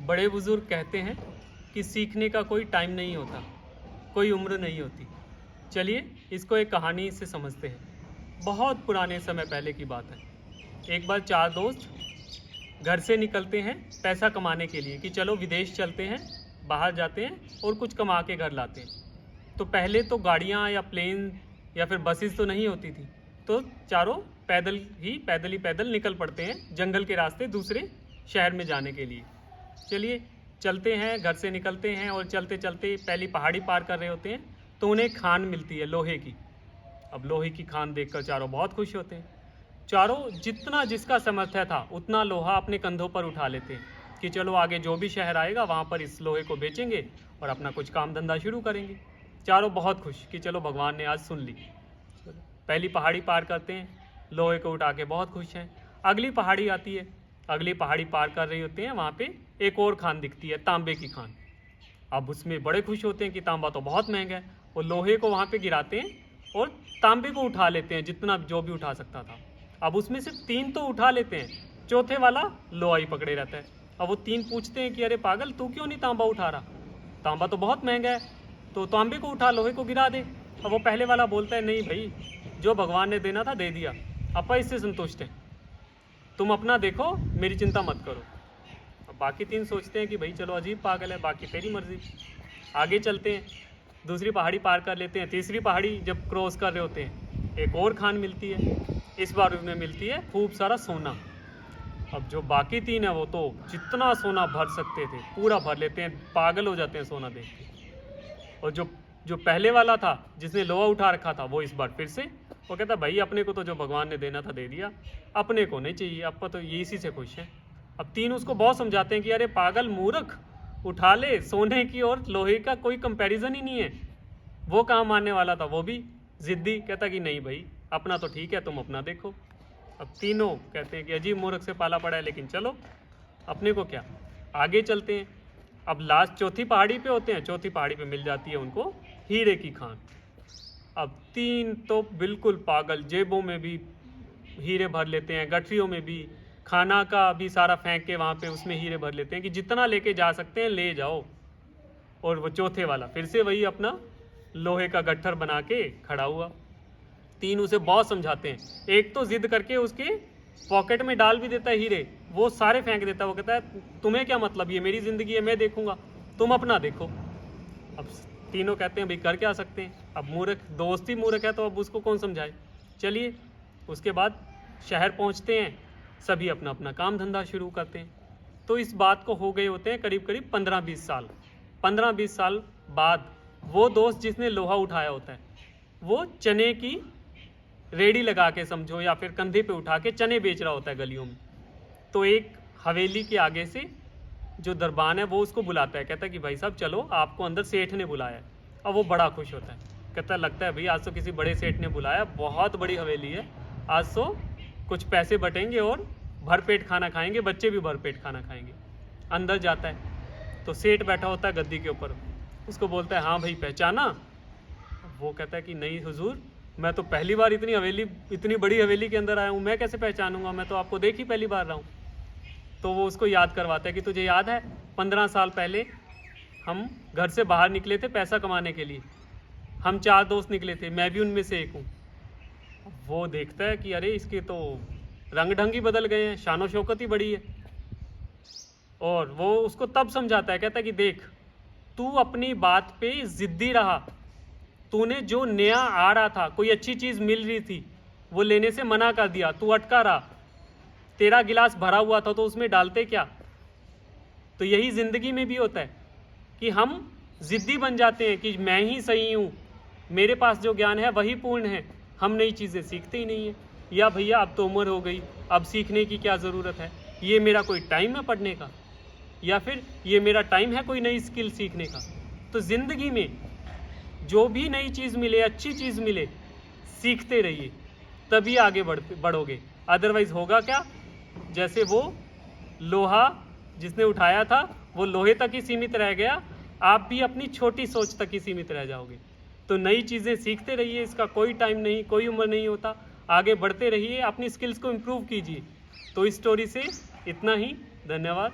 बड़े बुजुर्ग कहते हैं कि सीखने का कोई टाइम नहीं होता, कोई उम्र नहीं होती। चलिए इसको एक कहानी से समझते हैं। बहुत पुराने समय पहले की बात है। एक बार चार दोस्त घर से निकलते हैं पैसा कमाने के लिए कि चलो विदेश चलते हैं, बाहर जाते हैं और कुछ कमा के घर लाते हैं। तो पहले तो गाड़ियाँ या प्लेन या फिर बसेस तो नहीं होती थी, तो चारों पैदल निकल पड़ते हैं जंगल के रास्ते दूसरे शहर में जाने के लिए। चलिए चलते हैं, घर से निकलते हैं और चलते चलते पहली पहाड़ी पार कर रहे होते हैं तो उन्हें खान मिलती है लोहे की। अब लोहे की खान देखकर चारों बहुत खुश होते हैं। चारों जितना जिसका सामर्थ्य था उतना लोहा अपने कंधों पर उठा लेते हैं कि चलो आगे जो भी शहर आएगा वहाँ पर इस लोहे को बेचेंगे और अपना कुछ काम धंधा शुरू करेंगे। चारों बहुत खुश कि चलो भगवान ने आज सुन ली। पहली पहाड़ी पार करते हैं, लोहे को उठा के बहुत खुश हैं। अगली पहाड़ी आती है, अगली पहाड़ी पार कर रही होते हैं, वहाँ पे एक और खान दिखती है, तांबे की खान। अब उसमें बड़े खुश होते हैं कि तांबा तो बहुत महंगा है। वो लोहे को वहाँ पे गिराते हैं और तांबे को उठा लेते हैं जितना जो भी उठा सकता था। अब उसमें से 3 तो उठा लेते हैं, चौथे वाला लोहा ही पकड़े रहता है। अब वो 3 पूछते हैं कि अरे पागल, तू क्यों नहीं तांबा उठा रहा? तांबा तो बहुत महंगा है, तो तांबे को उठा, लोहे को गिरा दे। अब वो पहले वाला बोलता है नहीं भाई, जो भगवान ने देना था दे दिया, अपा इससे संतुष्ट हैं, तुम अपना देखो, मेरी चिंता मत करो। अब बाकी 3 सोचते हैं कि भाई चलो अजीब पागल है, बाकी तेरी मर्जी। आगे चलते हैं, दूसरी पहाड़ी पार कर लेते हैं। तीसरी पहाड़ी जब क्रॉस कर रहे होते हैं एक और खान मिलती है। इस बार उसमें मिलती है खूब सारा सोना। अब जो बाकी 3 है वो तो जितना सोना भर सकते थे पूरा भर लेते हैं, पागल हो जाते हैं सोना देख के। और जो पहले वाला था जिसने लोहा उठा रखा था वो इस बार फिर से वो कहता भाई अपने को तो जो भगवान ने देना था दे दिया, अपने को नहीं चाहिए, अपन तो ये इसी से खुश हैं। अब 3 उसको बहुत समझाते हैं कि अरे पागल मूर्ख, उठा ले, सोने की और लोहे का कोई कंपैरिजन ही नहीं है। वो कहाँ मानने वाला था, वो भी जिद्दी, कहता कि नहीं भाई अपना तो ठीक है, तुम अपना देखो। अब तीनों कहते हैं कि अजीब मूर्ख से पाला पड़ा है, लेकिन चलो अपने को क्या, आगे चलते हैं। अब लास्ट चौथी पहाड़ी पे होते हैं, चौथी पहाड़ी पे मिल जाती है उनको हीरे की खान। अब 3 तो बिल्कुल पागल, जेबों में भी हीरे भर लेते हैं, गठरियों में भी, खाना का भी सारा फेंक के वहाँ पे उसमें हीरे भर लेते हैं कि जितना लेके जा सकते हैं ले जाओ। और वो चौथे वाला फिर से वही अपना लोहे का गट्ठर बना के खड़ा हुआ। 3 उसे बहुत समझाते हैं। एक तो जिद करके उसके पॉकेट में डाल भी देता है हीरे, वो सारे फेंक देता है। वो कहता है तुम्हें क्या मतलब, ये मेरी ज़िंदगी है, मैं देखूंगा, तुम अपना देखो। अब तीनों कहते हैं भाई कर क्या सकते हैं। अब मूर्ख दोस्त ही मूर्ख है तो अब उसको कौन समझाए। चलिए उसके बाद शहर पहुंचते हैं, सभी अपना अपना काम धंधा शुरू करते हैं। तो इस बात को हो गए होते हैं करीब करीब 15-20 साल। 15-20 साल बाद वो दोस्त जिसने लोहा उठाया होता है वो चने की रेडी लगा के समझो या फिर कंधे पे उठा के चने बेच रहा होता है गलियों में। तो एक हवेली के आगे से जो दरबान है वो उसको बुलाता है, कहता है कि भाई साहब चलो, आपको अंदर सेठ ने बुलाया है। अब वो बड़ा खुश होता है, कहता है लगता है भाई आज तो किसी बड़े सेठ ने बुलाया, बहुत बड़ी हवेली है, आज तो कुछ पैसे बटेंगे और भरपेट खाना खाएंगे, बच्चे भी भरपेट खाना खाएंगे। अंदर जाता है तो सेठ बैठा होता है गद्दी के ऊपर, उसको बोलता है हाँ भाई पहचाना? वो कहता है कि नहीं हुजूर, मैं तो पहली बार इतनी बड़ी हवेली के अंदर आया हूँ, मैं कैसे पहचानूंगा, मैं तो आपको देख ही पहली बार रहा हूँ। तो वो उसको याद करवाता है कि तुझे याद है 15 साल पहले हम घर से बाहर निकले थे पैसा कमाने के लिए, हम 4 दोस्त निकले थे, मैं भी उनमें से एक हूँ। वो देखता है कि अरे इसके तो रंग ढंग ही बदल गए हैं, शानो शौकत ही बड़ी है। और वो उसको तब समझाता है, कहता है कि देख तू अपनी बात पे जिद्दी रहा, तूने जो नया आ रहा था, कोई अच्छी चीज़ मिल रही थी, वो लेने से मना कर दिया, तू अटका रहा। तेरा गिलास भरा हुआ था तो उसमें डालते क्या। तो यही ज़िंदगी में भी होता है कि हम ज़िद्दी बन जाते हैं कि मैं ही सही हूँ, मेरे पास जो ज्ञान है वही पूर्ण है, हम नई चीज़ें सीखते ही नहीं हैं। या भैया अब तो उम्र हो गई, अब सीखने की क्या ज़रूरत है, ये मेरा कोई टाइम है पढ़ने का, या फिर ये मेरा टाइम है कोई नई स्किल सीखने का। तो ज़िंदगी में जो भी नई चीज़ मिले, अच्छी चीज़ मिले, सीखते रहिए, तभी आगे बढ़ोगे। अदरवाइज़ होगा क्या, जैसे वो लोहा जिसने उठाया था वो लोहे तक ही सीमित रह गया, आप भी अपनी छोटी सोच तक ही सीमित रह जाओगे। तो नई चीज़ें सीखते रहिए, इसका कोई टाइम नहीं, कोई उम्र नहीं होता, आगे बढ़ते रहिए, अपनी स्किल्स को इम्प्रूव कीजिए। तो इस स्टोरी से इतना ही, धन्यवाद।